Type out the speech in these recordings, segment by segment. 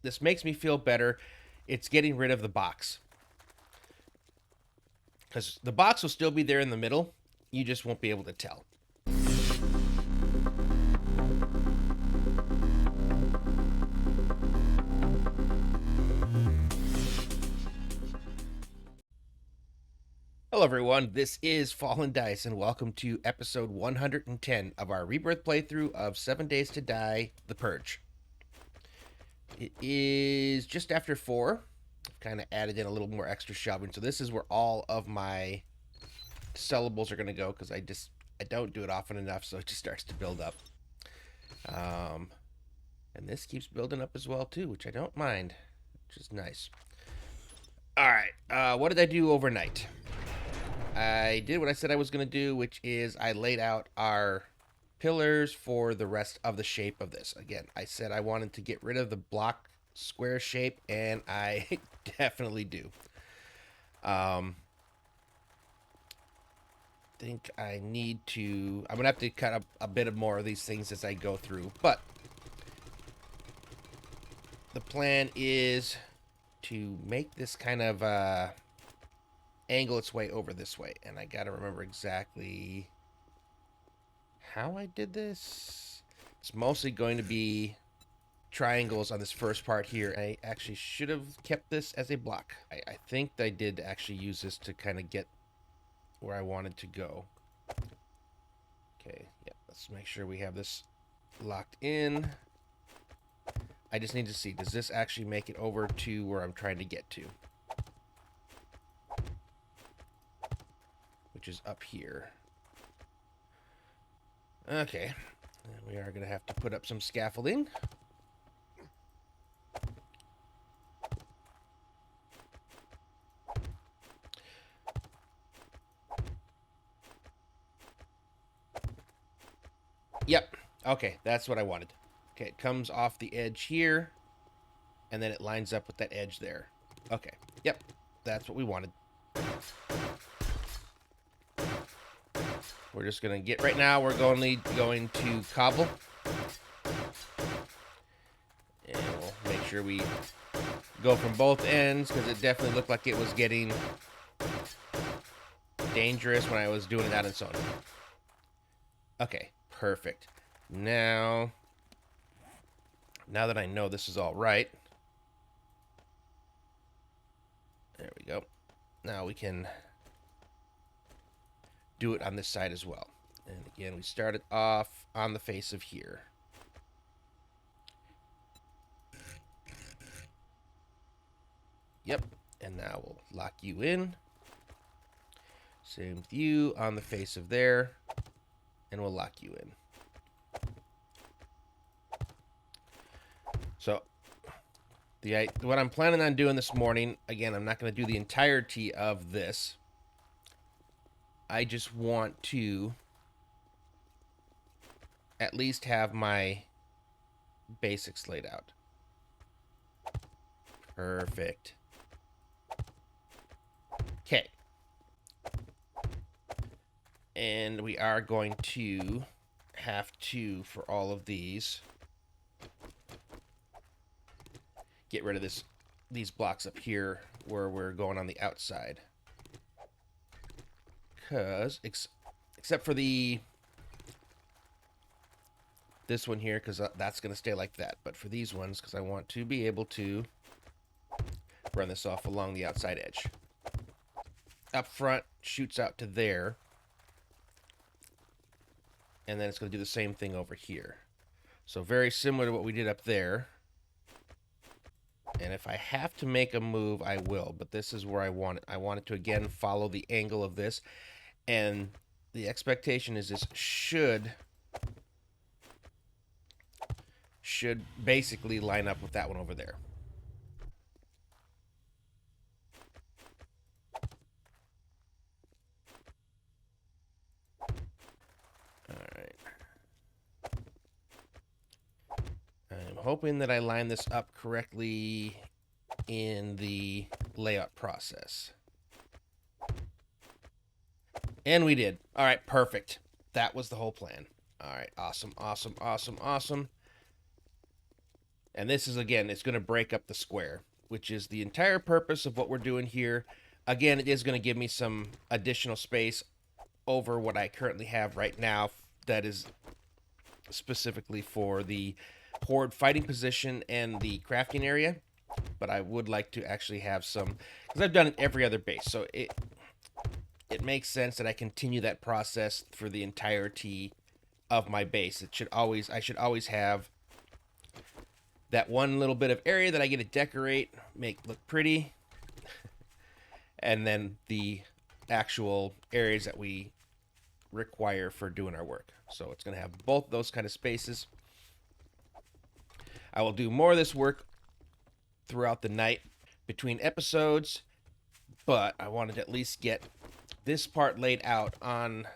this makes me feel better. It's getting rid of the box. Because the box will still be there in the middle. You just won't be able to tell. Hello everyone, this is Fallen Dice and welcome to episode 110 of our Rebirth playthrough of 7 Days to Die, The Purge. It is just after 4. I've kind of added in a little more extra shelving, so this is where all of my sellables are going to go because I don't do it often enough, so it just starts to build up. And this keeps building up as well too, which I don't mind, which is nice. Alright, what did I do overnight? I did what I said I was going to do, which is I laid out our pillars for the rest of the shape of this. Again, I said I wanted to get rid of the block square shape, and I definitely do. Think I need to... I'm going to have to cut up a bit of more of these things as I go through, but the plan is to make this kind of... angle its way over this way, and I gotta remember exactly how I did this. It's mostly going to be triangles on this first part here. I actually should have kept this as a block. I think I did actually use this to kind of get where I wanted to go. Okay, yeah, let's make sure we have this locked in. I just need to see, does this actually make it over to where I'm trying to get to? Which is up here. Okay. And we are going to have to put up some scaffolding. Yep. Okay, that's what I wanted. Okay, it comes off the edge here, and then it lines up with that edge there. Okay. Yep. That's what we wanted. We're just going to get... Right now, we're going to cobble. And we'll make sure we go from both ends, because it definitely looked like it was getting dangerous when I was doing it out in Sony. Okay, perfect. Now that I know this is all right... There we go. Now we can... do it on this side as well. And again, we started off on the face of here. Yep, and now we'll lock you in. Same with you on the face of there, and we'll lock you in. So, what I'm planning on doing this morning, again, I'm not going to do the entirety of this. I just want to at least have my basics laid out. Perfect. Okay. And we are going to have to, for all of these, get rid of these blocks up here where we're going on the outside. Because, except for this one here, because that's going to stay like that. But for these ones, because I want to be able to run this off along the outside edge. Up front, shoots out to there. And then it's going to do the same thing over here. So very similar to what we did up there. And if I have to make a move, I will. But this is where I want it. I want it to, again, follow the angle of this. And the expectation is this should basically line up with that one over there. Alright. I'm hoping that I line this up correctly in the layout process. And we did. All right, perfect. That was the whole plan. All right, awesome, awesome, awesome, awesome. And this is, again, it's going to break up the square, which is the entire purpose of what we're doing here. Again, it is going to give me some additional space over what I currently have right now that is specifically for the horde fighting position and the crafting area. But I would like to actually have some, because I've done it every other base, so it makes sense that I continue that process for the entirety of my base. I should always have that one little bit of area that I get to decorate, make look pretty, and then the actual areas that we require for doing our work. So it's going to have both those kind of spaces. I will do more of this work throughout the night between episodes, but I wanted to at least get this part laid out on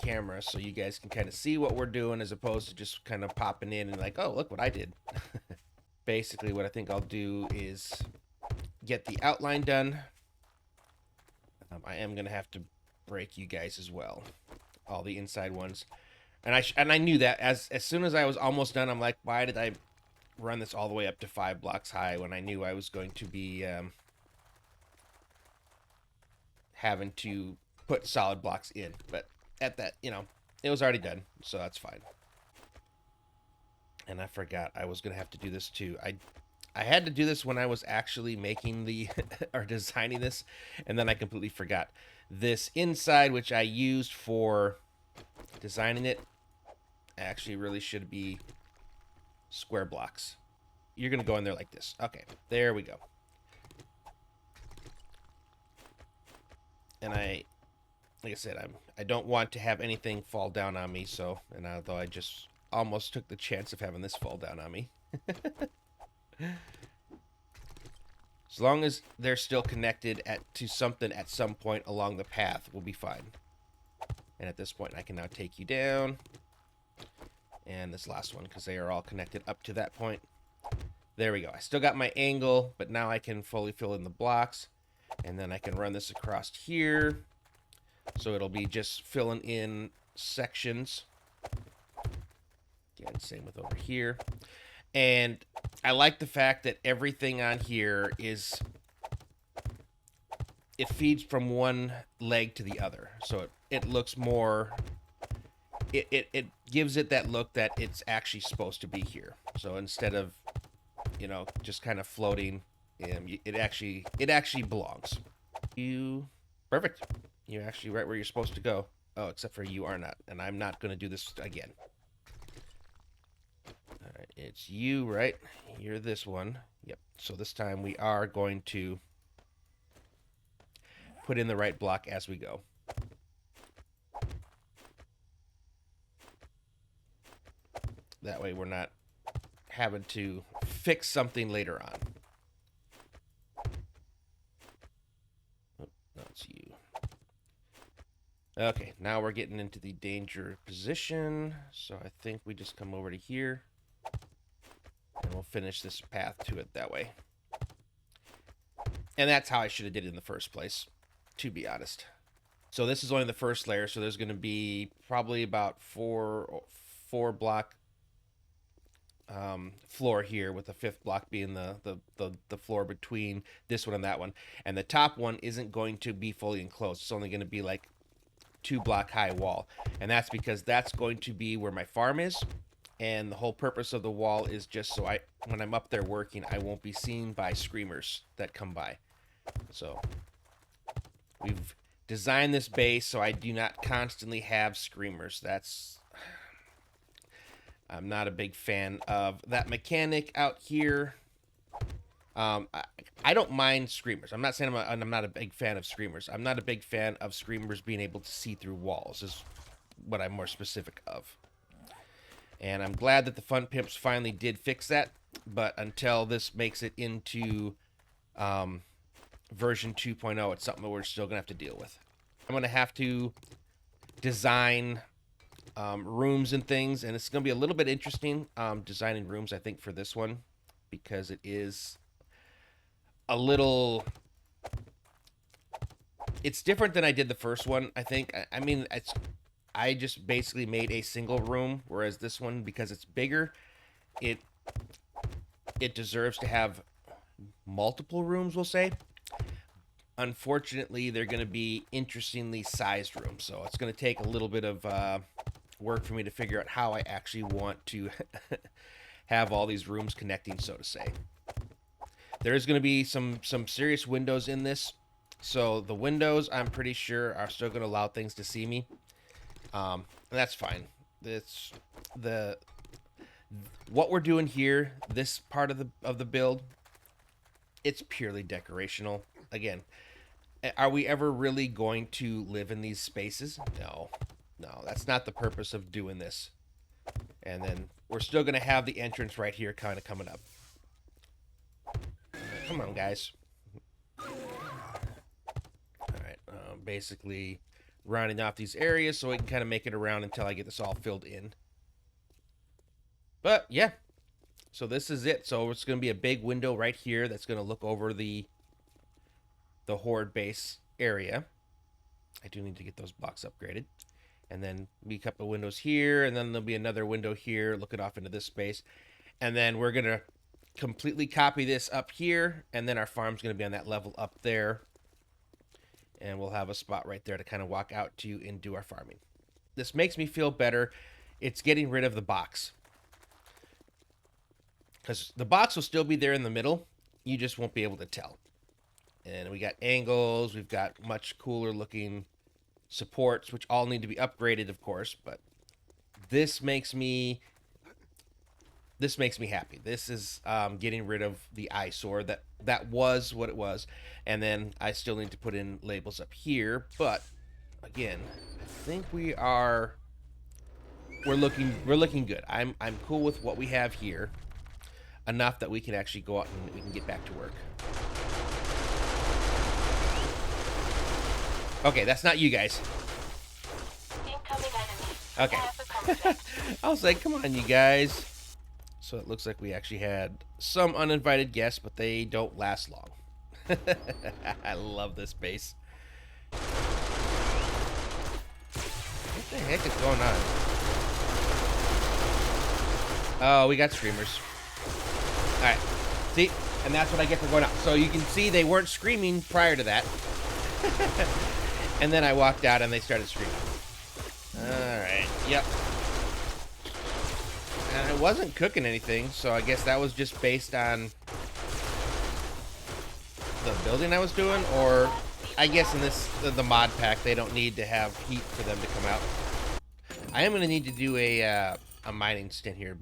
camera so you guys can kind of see what we're doing, as opposed to just kind of popping in and like, oh, look what I did. Basically, what I think I'll do is get the outline done. I am going to have to break you guys as well, all the inside ones. And I knew that as soon as I was almost done, I'm like, why did I run this all the way up to 5 blocks high when I knew I was going to be having to put solid blocks in? But at that, it was already done, so that's fine. And I forgot I was going to have to do this too. I had to do this when I was actually making the or designing this, and then I completely forgot. This inside, which I used for designing it, actually really should be square blocks. You're going to go in there like this. Okay, there we go. And like I said, I don't want to have anything fall down on me, so, and although I just almost took the chance of having this fall down on me. As long as they're still connected to something at some point along the path, we'll be fine. And at this point, I can now take you down. And this last one, because they are all connected up to that point. There we go. I still got my angle, but now I can fully fill in the blocks. And then I can run this across here. So it'll be just filling in sections. Again, same with over here. And I like the fact that everything on here it feeds from one leg to the other. So it looks more, it gives it that look that it's actually supposed to be here. So instead of, just kind of floating, it actually belongs. Perfect. You're actually right where you're supposed to go. Oh, except for you are not. And I'm not going to do this again. All right, it's you, right? You're this one. Yep. So this time we are going to put in the right block as we go. That way we're not having to fix something later on. Oh, no, it's you. Okay, now we're getting into the danger position. So I think we just come over to here. And we'll finish this path to it that way. And that's how I should have did it in the first place, to be honest. So this is only the first layer, so there's going to be probably about four block floor here, with the 5th block being the floor between this one and that one. And the top one isn't going to be fully enclosed. It's only going to be like 2 block high wall. And that's because that's going to be where my farm is. And the whole purpose of the wall is just so when I'm up there working, I won't be seen by screamers that come by. So we've designed this base so I do not constantly have screamers. I'm not a big fan of that mechanic out here. I don't mind screamers. I'm not saying I'm not a big fan of screamers. I'm not a big fan of screamers being able to see through walls, is what I'm more specific of. And I'm glad that the Fun Pimps finally did fix that. But until this makes it into version 2.0, it's something that we're still going to have to deal with. I'm going to have to design rooms and things. And it's going to be a little bit interesting designing rooms, I think, for this one. Because it is a little... It's different than I did the first one, I think. I mean, I just basically made a single room, whereas this one, because it's bigger, it deserves to have multiple rooms, we'll say. Unfortunately, they're going to be interestingly sized rooms, so it's going to take a little bit of work for me to figure out how I actually want to have all these rooms connecting, so to say. There is going to be some serious windows in this, so the windows, I'm pretty sure, are still going to allow things to see me. And that's fine. It's what we're doing here, this part of the build, it's purely decorational. Again, are we ever really going to live in these spaces? No, that's not the purpose of doing this. And then we're still going to have the entrance right here kind of coming up. Come on, guys. All right, basically rounding off these areas so we can kind of make it around until I get this all filled in. But yeah, so this is it. So it's going to be a big window right here that's going to look over the horde base area. I do need to get those blocks upgraded. And then be a couple of windows here, and then there'll be another window here looking off into this space. And then we're going to completely copy this up here, and then our farm's going to be on that level up there. And we'll have a spot right there to kind of walk out to and do our farming. This makes me feel better. It's getting rid of the box. Because the box will still be there in the middle. You just won't be able to tell. And we got angles. We've got much cooler looking supports, which all need to be upgraded, of course. But this makes me happy. This is getting rid of the eyesore that was what it was. And then I still need to put in labels up here. But again, I think we're looking good. I'm cool with what we have here. Enough that we can actually go out and we can get back to work. Okay, that's not you guys. Okay. I was like, come on, you guys. So it looks like we actually had some uninvited guests, but they don't last long. I love this base. What the heck is going on? Oh, we got screamers. Alright. See? And that's what I get for going out. So you can see they weren't screaming prior to that. And then I walked out and they started screaming. Alright, yep. And I wasn't cooking anything, so I guess that was just based on the building I was doing, or I guess in the mod pack they don't need to have heat for them to come out. I am going to need to do a mining stint here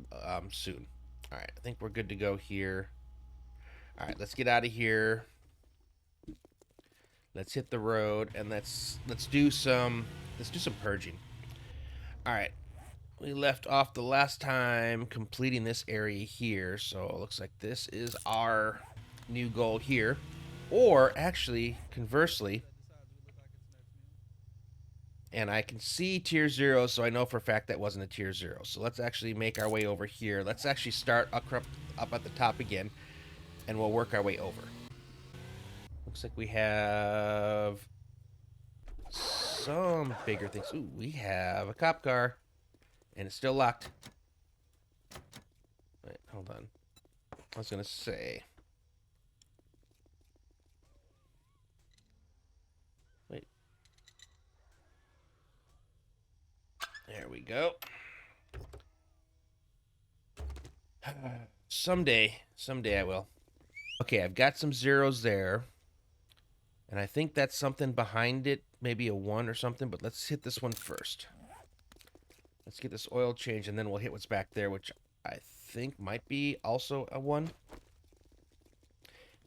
soon. Alright, I think we're good to go here. Alright, let's get out of here. Let's hit the road and let's do some purging. All right, we left off the last time completing this area here, so it looks like this is our new goal here. Or actually, conversely, and I can see tier 0, so I know for a fact that wasn't a tier 0. So let's actually make our way over here. Let's actually start up at the top again, and we'll work our way over. Looks like we have some bigger things. Ooh, we have a cop car, and it's still locked. Wait, hold on. I was gonna say. Wait. There we go. Someday I will. Okay, I've got some zeros there. And I think that's something behind it, maybe a 1 or something, but let's hit this one first. Let's get this oil change, and then we'll hit what's back there, which I think might be also a 1.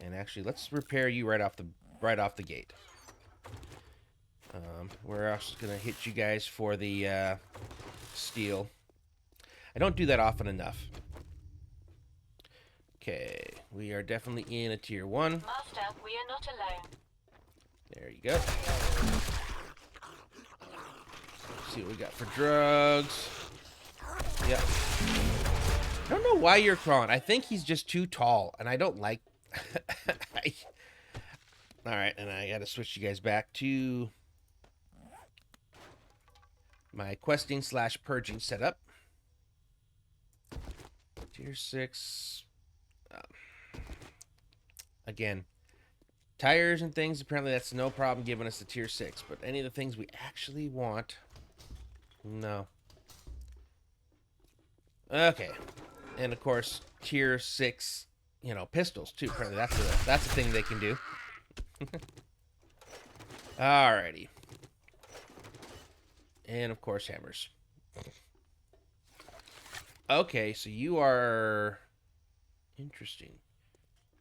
And actually, let's repair you right off the gate. We're also going to hit you guys for the steel. I don't do that often enough. Okay, we are definitely in a tier 1. Master, we are not alone. There you go. Let's see what we got for drugs. Yep. I don't know why you're crawling. I think he's just too tall, and I don't like... Alright, and I gotta switch you guys back to my questing / purging setup. Tier 6. again, tires and things, apparently that's no problem giving us the tier 6. But any of the things we actually want, no. Okay. And, of course, tier 6, you know, pistols, too. Apparently that's a thing they can do. Alrighty. And, of course, hammers. Okay, so you are... Interesting.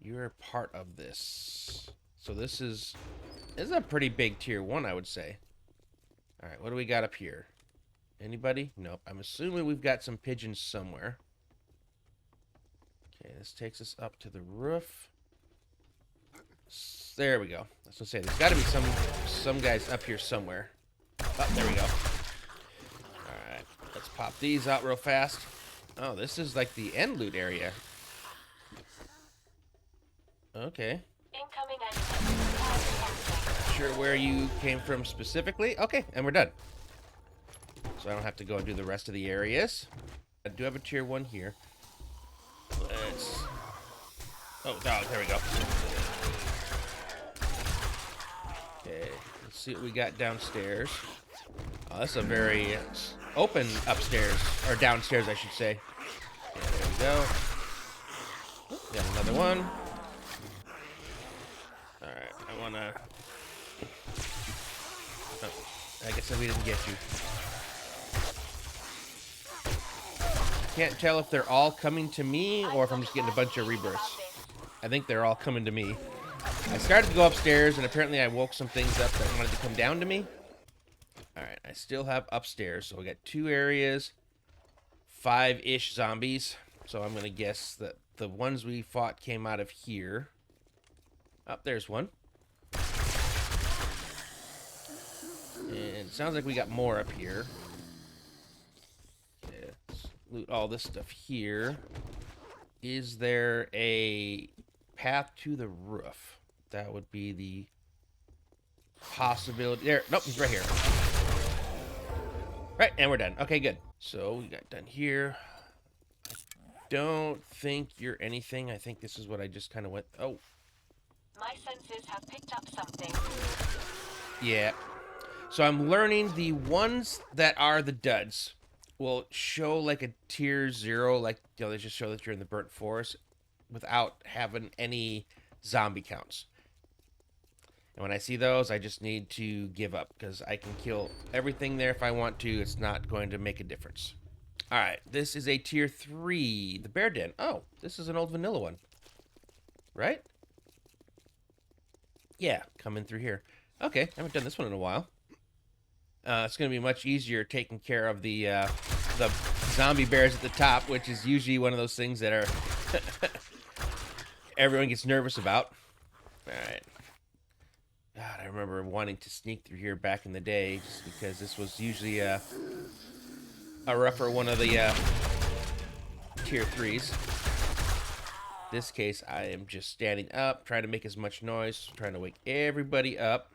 You're part of this. So this is a pretty big tier 1, I would say. Alright, what do we got up here? Anybody? Nope. I'm assuming we've got some pigeons somewhere. Okay, this takes us up to the roof. There we go. I was gonna say, there's got to be some guys up here somewhere. Oh, there we go. Alright, let's pop these out real fast. Oh, this is like the end loot area. Okay. Incoming enemy. Sure where you came from specifically? Okay, and we're done. So I don't have to go and do the rest of the areas. I do have a tier 1 here. Let's... Oh, there we go. Okay, let's see what we got downstairs. Oh, that's a very open upstairs, or downstairs, I should say. Okay, there we go. Got another one. Alright, I wanna... Oh, I guess we didn't get you. Can't tell if they're all coming to me or if I'm just getting a bunch of rebirths. I think they're all coming to me. I started to go upstairs and apparently I woke some things up that wanted to come down to me. Alright, I still have upstairs. So we got 2 areas, 5-ish zombies. So I'm going to guess that the ones we fought came out of here. Oh, there's one. And it sounds like we got more up here. Okay, let's loot all this stuff here. Is there a path to the roof? That would be the possibility. There. Nope, he's right here. Right, and we're done. Okay, good. So we got done here. I don't think you're anything. I think this is what I just kind of went... Oh. My senses have picked up something. Yeah. So I'm learning the ones that are the duds will show like a tier 0, like, you know, they just show that you're in the burnt forest without having any zombie counts. And when I see those, I just need to give up because I can kill everything there if I want to. It's not going to make a difference. All right, this is a tier 3, the bear den. Oh, this is an old vanilla one, right? Yeah, coming through here. Okay, I haven't done this one in a while. It's going to be much easier taking care of the zombie bears at the top, which is usually one of those things that are everyone gets nervous about. All right. God, I remember wanting to sneak through here back in the day, just because this was usually a rougher one of the tier 3s. This case, I am just standing up, trying to make as much noise, trying to wake everybody up.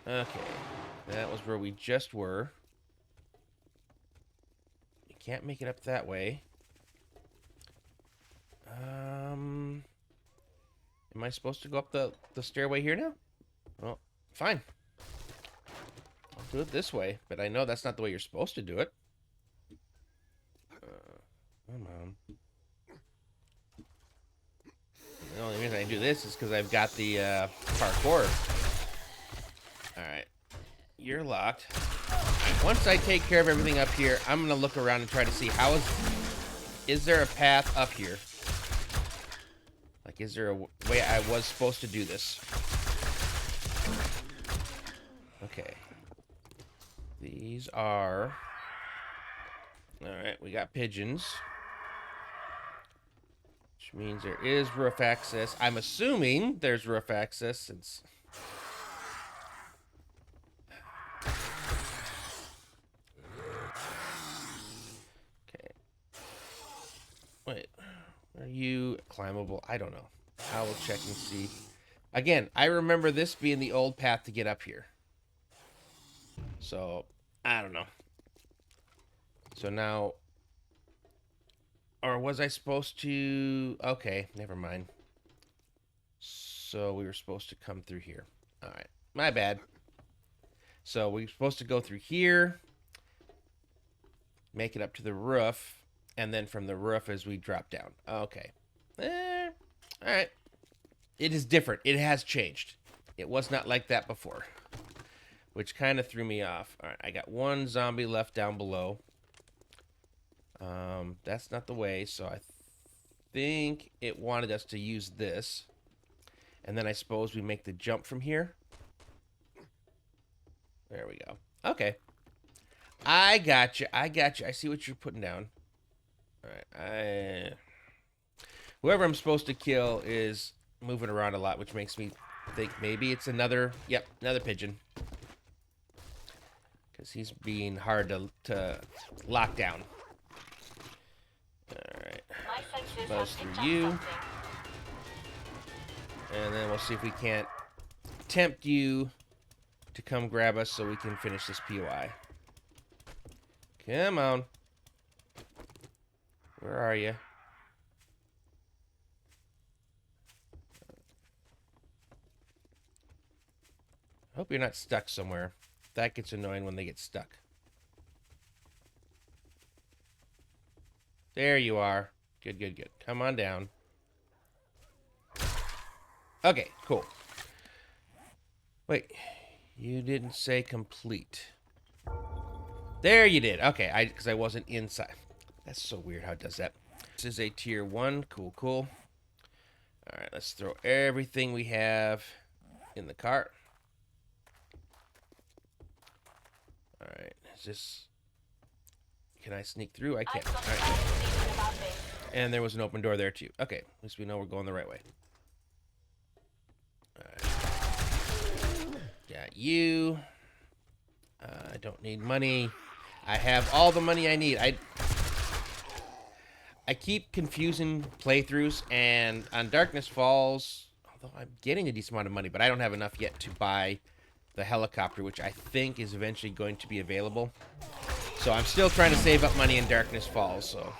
Okay, that was where we just were. You can't make it up that way. Am I supposed to go up the stairway here now? Well, fine. I'll do it this way, but I know that's not the way you're supposed to do it. Come on. The only reason I do this is because I've got the parkour. Alright. You're locked. Once I take care of everything up here, I'm going to look around and try to see how is there a path up here? Like, is there a way I was supposed to do this? Okay. These are... Alright, we got pigeons. Which means there is roof access. I'm assuming there's roof access since... Okay. Wait. Are you climbable? I don't know. I will check and see. Again, I remember this being the old path to get up here. So, I don't know. So now... Or was I supposed to... Okay, never mind. So we were supposed to come through here. All right, my bad. So we're supposed to go through here, make it up to the roof, and then from the roof as we drop down. Okay. All right. It is different. It has changed. It was not like that before, which kind of threw me off. All right, I got one zombie left down below. That's not the way, so I think it wanted us to use this. And then I suppose we make the jump from here. There we go. Okay. I got you. I got you. I see what you're putting down. All right. Whoever I'm supposed to kill is moving around a lot, which makes me think maybe it's another... Yep, another pigeon. Because he's being hard to lock down. Alright. Buzz through you. And then we'll see if we can't tempt you to come grab us so we can finish this POI. Come on. Where are you? Hope you're not stuck somewhere. That gets annoying when they get stuck. There you are. Good, good, good. Come on down. Okay, cool. Wait, you didn't say complete. There you did. Okay, because I wasn't inside. That's so weird how it does that. This is a tier 1. Cool, cool. All right, let's throw everything we have in the cart. All right, is this... Can I sneak through? I can't. All right. And there was an open door there, too. Okay, at least we know we're going the right way. All right. Got you. I don't need money. I have all the money I need. I keep confusing playthroughs, and on Darkness Falls, although I'm getting a decent amount of money, but I don't have enough yet to buy the helicopter, which I think is eventually going to be available. So I'm still trying to save up money in Darkness Falls, so...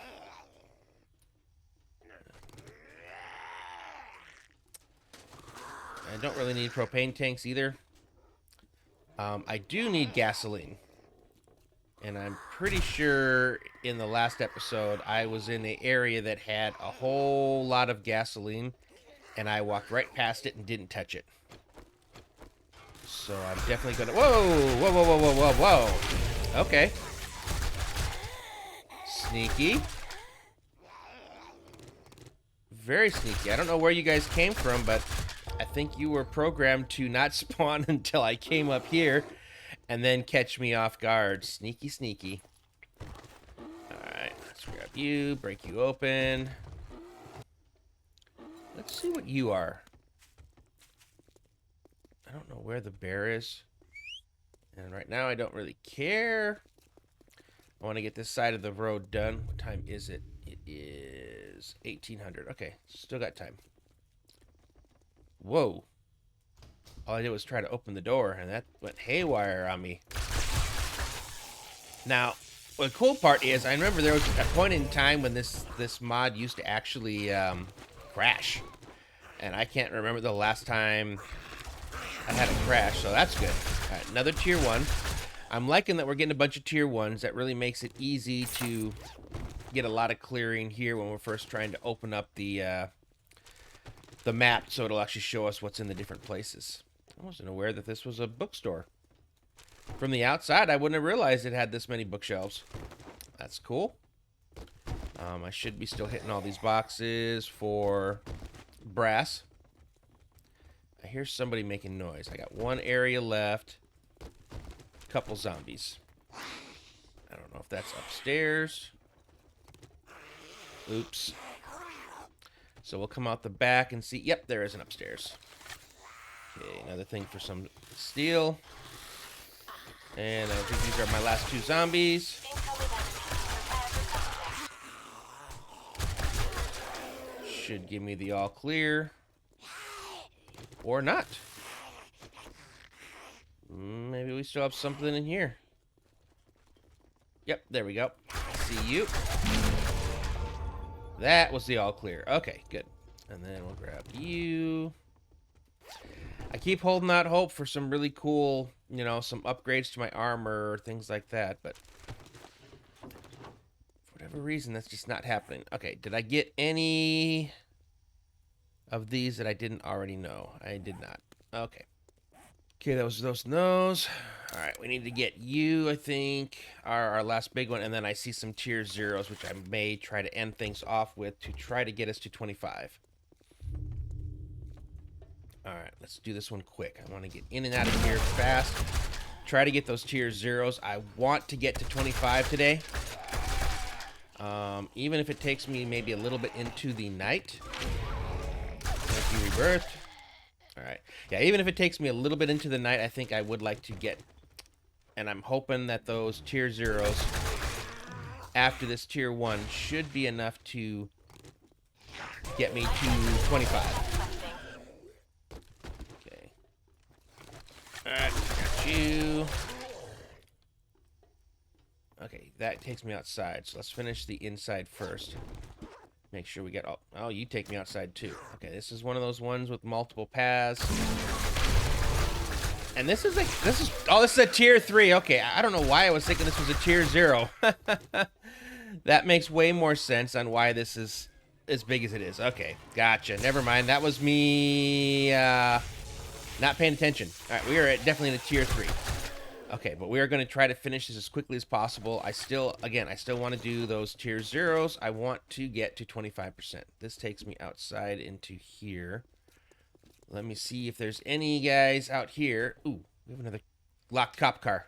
I don't really need propane tanks either. I do need gasoline. And I'm pretty sure in the last episode I was in an area that had a whole lot of gasoline, and I walked right past it and didn't touch it. So I'm definitely gonna... Whoa! Whoa, whoa, whoa, whoa, whoa, whoa! Okay. Sneaky. Very sneaky. I don't know where you guys came from, but I think you were programmed to not spawn until I came up here and then catch me off guard. Sneaky, sneaky. Alright, let's grab you, break you open. Let's see what you are. I don't know where the bear is. And right now I don't really care. I want to get this side of the road done. What time is it? It is 1800. Okay, still got time. Whoa. All I did was try to open the door, and that went haywire on me. Now, the cool part is, I remember there was a point in time when this mod used to actually crash. And I can't remember the last time I had a crash, so that's good. All right, another tier 1. I'm liking that we're getting a bunch of tier 1s. That really makes it easy to get a lot of clearing here when we're first trying to open up the map, so it'll actually show us what's in the different places. I wasn't aware that this was a bookstore. From the outside, I wouldn't have realized it had this many bookshelves. That's cool. I should be still hitting all these boxes for brass. I hear somebody making noise. I got one area left. Couple zombies. I don't know if that's upstairs. Oops. So we'll come out the back and see. Yep, there is an upstairs. Okay, another thing for some steel. And I think these are my last 2 zombies. Should give me the all clear. Or not. Maybe we still have something in here. Yep, there we go. See you. That was the all clear. Okay, good. And then we'll grab you. I keep holding out hope for some really cool, you know, some upgrades to my armor or things like that, but for whatever reason, that's just not happening. Okay, did I get any of these that I didn't already know? I did not. Okay. Okay, that was those nose. All right, we need to get you, I think, our last big one, and then I see some tier zeros, which I may try to end things off with to try to get us to 25. All right, let's do this one quick. I want to get in and out of here fast. Try to get those tier zeros. I want to get to 25 today. Even if it takes me maybe a little bit into the night. Thank you, Rebirth. All right. Yeah, even if it takes me a little bit into the night, I think I would like to get... And I'm hoping that those tier zeros after this tier 1 should be enough to get me to 25. Okay. All right, got you. Okay, that takes me outside, so let's finish the inside first. Make sure we get all... Oh, you take me outside too. Okay, this is one of those ones with multiple paths. And this is like... Oh, this is a tier 3. Okay, I don't know why I was thinking this was a tier 0. That makes way more sense on why this is as big as it is. Okay, gotcha. Never mind. That was me not paying attention. All right, we are definitely in a tier 3. Okay, but we are going to try to finish this as quickly as possible. I still want to do those tier zeros. I want to get to 25%. This takes me outside into here. Let me see if there's any guys out here. Ooh, we have another locked cop car.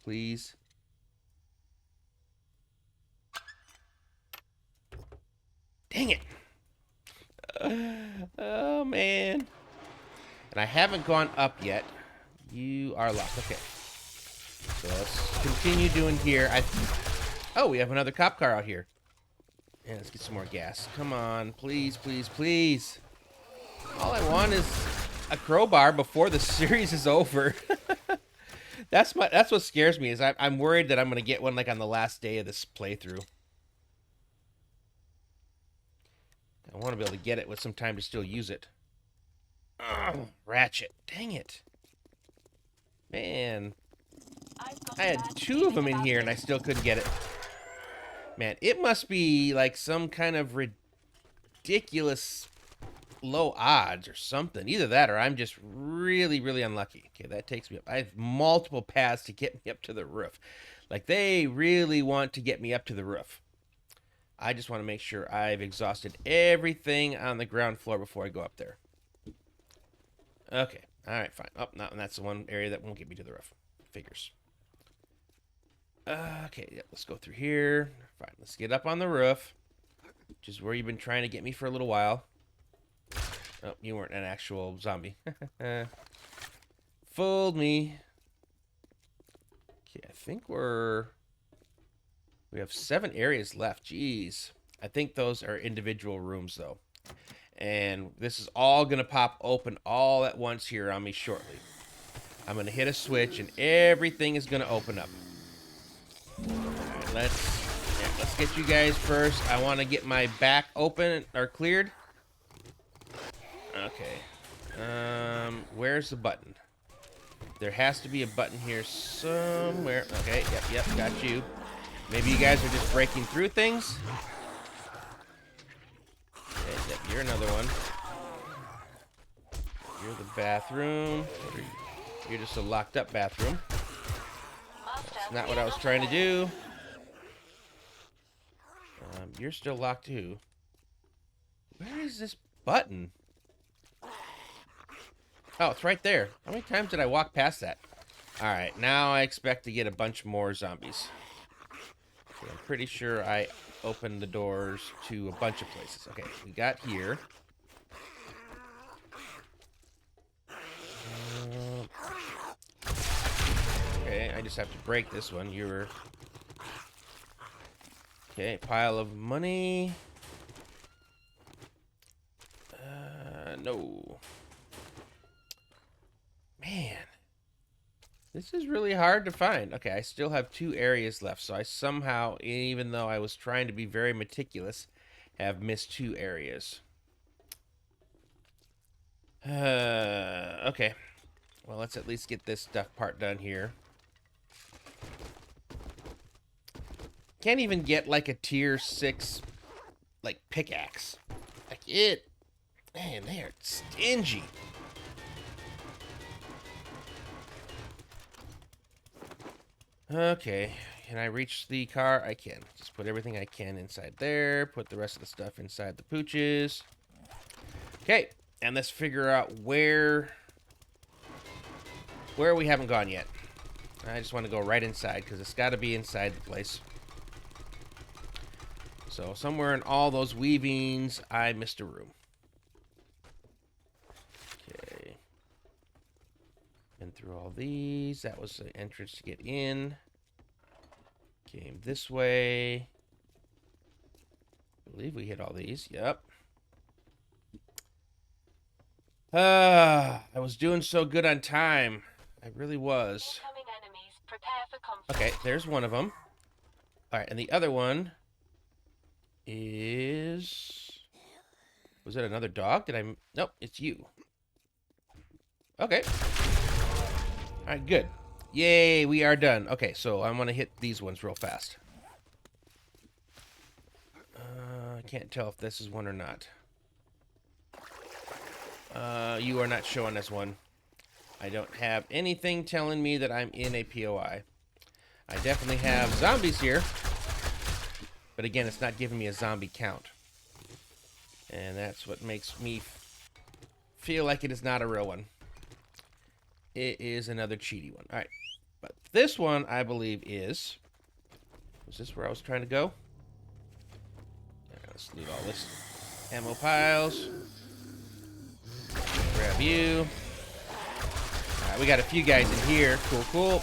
Please. Dang it. Oh, man. And I haven't gone up yet. You are locked. Okay. So let's continue doing here. Oh, we have another cop car out here. Yeah, let's get some more gas. Come on. Please, please, please. All I want is a crowbar before the series is over. That's what scares me, is I'm worried that I'm going to get one like on the last day of this playthrough. I want to be able to get it with some time to still use it. Oh, ratchet. Dang it. Man. I had 2 of them in here and I still couldn't get it. Man, it must be like some kind of ridiculous low odds or something. Either that or I'm just really, really unlucky. Okay, that takes me up. I have multiple paths to get me up to the roof. Like, they really want to get me up to the roof. I just want to make sure I've exhausted everything on the ground floor before I go up there. Okay. All right, fine. Oh, no, and that's the one area that won't get me to the roof. Figures. Okay, yeah, let's go through here. Fine, let's get up on the roof, which is where you've been trying to get me for a little while. Oh, you weren't an actual zombie. Fooled me. Okay, I think we have 7 areas left. Jeez. I think those are individual rooms, though. And this is all going to pop open all at once here on me shortly. I'm going to hit a switch, and everything is going to open up. All right, let's get you guys first. I want to get my back open or cleared. Okay. Where's the button? There has to be a button here somewhere. Okay, yep, got you. Maybe you guys are just breaking through things. Okay, yep, you're another one. You're the bathroom. You're just a locked up bathroom. That's not what I was trying to do. You're still locked too. Where is this button? Oh, it's right there. How many times did I walk past that? Alright, now I expect to get a bunch more zombies. So I'm pretty sure I opened the doors to a bunch of places. Okay, we got here. Okay, I just have to break this one. You're... Okay, pile of money. No. Man. This is really hard to find. Okay, I still have 2 areas left, so I somehow, even though I was trying to be very meticulous, have missed 2 areas. Okay. Well, let's at least get this stuff part done here. Can't even get like a tier 6 like pickaxe. Like it, man, they are stingy. Okay, can I reach the car? I can. Just put everything I can inside there. Put the rest of the stuff inside the pooches. Okay, and let's figure out where we haven't gone yet. I just want to go right inside because it's got to be inside the place. So somewhere in all those weavings, I missed a room. Okay. Been through all these. That was the entrance to get in. Came this way. I believe we hit all these. Yep. I was doing so good on time. I really was. Incoming enemies. Prepare for conflict. Okay, there's one of them. All right, and the other one is... Was it another dog? Did I... Nope, it's you. Okay. All right, good. Yay, we are done. Okay, so I'm going to hit these ones real fast. I can't tell if this is one or not. You are not showing us one. I don't have anything telling me that I'm in a POI. I definitely have zombies here. But again, it's not giving me a zombie count. And that's what makes me feel like it is not a real one. It is another cheaty one. Alright. But this one, I believe, is... Was this where I was trying to go? Right, let's loot all this. Ammo piles. Grab you. Alright, we got a few guys in here. Cool, cool.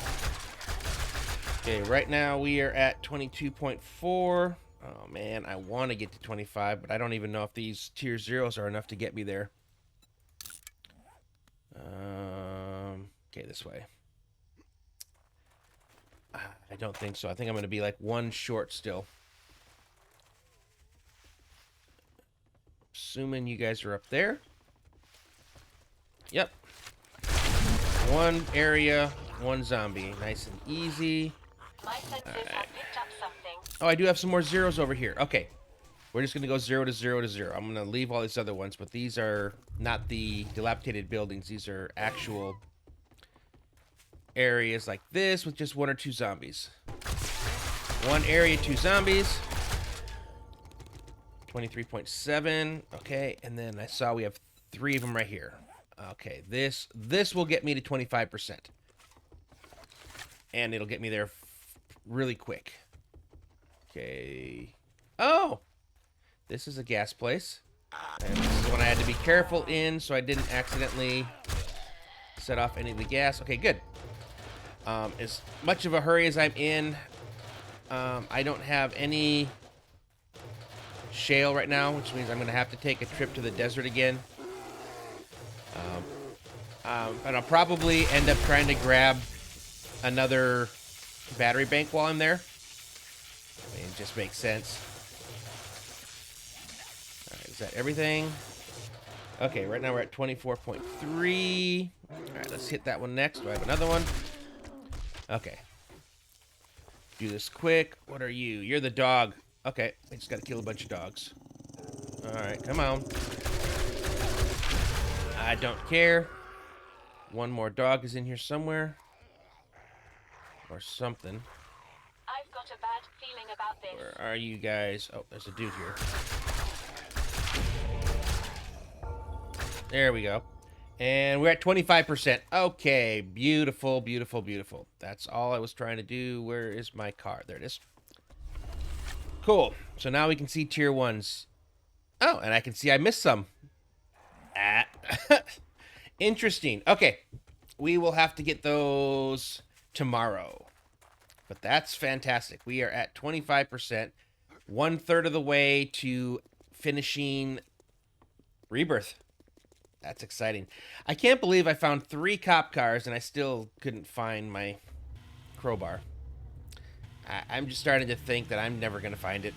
Okay, right now we are at 22.4. Oh, man, I want to get to 25, but I don't even know if these tier 0s are enough to get me there. Okay, this way. I don't think so. I think I'm going to be like one short still. Assuming you guys are up there. Yep. One area, one zombie. Nice and easy. My senses have picked up something. Oh, I do have some more zeros over here. Okay. We're just going to go 0 to 0 to 0. I'm going to leave all these other ones, but these are not the dilapidated buildings. These are actual areas like this with just 1 or 2 zombies. One area, 2 zombies. 23.7. Okay, and then I saw we have 3 of them right here. Okay, this will get me to 25%. And it'll get me there really quick. Okay. Oh! This is a gas place. And this is one I had to be careful in so I didn't accidentally set off any of the gas. Okay, good. As much of a hurry as I'm in, I don't have any shale right now, which means I'm going to have to take a trip to the desert again. And I'll probably end up trying to grab another battery bank while I'm there. I mean, it just makes sense. Alright, is that everything? Okay, right now we're at 24.3. Alright, let's hit that one next. Do I have another one? Okay. Do this quick. What are you? You're the dog. Okay, I just gotta kill a bunch of dogs. Alright, come on. I don't care. One more dog is in here somewhere. Or something. I've got a bad feeling about this. Where are you guys? Oh, there's a dude here. There we go. And we're at 25%. Okay, beautiful, beautiful, beautiful. That's all I was trying to do. Where is my car? There it is. Cool. So now we can see tier 1s. Oh, and I can see I missed some. Interesting. Okay. We will have to get those tomorrow. But that's fantastic. We are at 25%. 1/3 of the way to finishing Rebirth. That's exciting. I can't believe I found 3 cop cars and I still couldn't find my crowbar. I'm just starting to think that I'm never going to find it.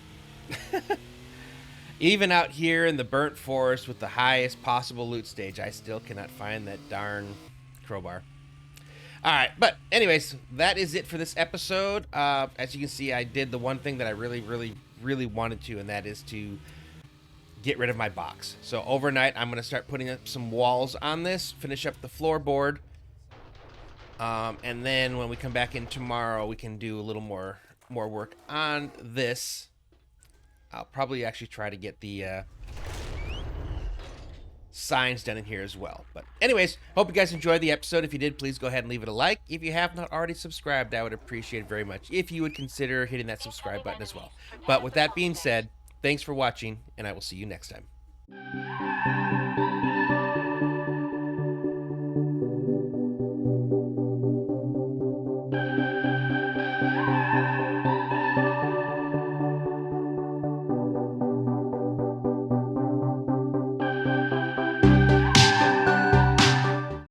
Even out here in the burnt forest with the highest possible loot stage, I still cannot find that darn crowbar. All right, but anyways, that is it for this episode. As you can see, I did the one thing that I really wanted to, and that is to get rid of my box. So overnight, I'm going to start putting up some walls on this, finish up the floorboard, and then when we come back in tomorrow, we can do a little more work on this. I'll probably actually try to get the signs done in here as well. But anyways, hope you guys enjoyed the episode. If you did, please go ahead and leave it a like. If you have not already subscribed, I would appreciate it very much if you would consider hitting that subscribe button as well. But with that being said, thanks for watching, and I will see you next time.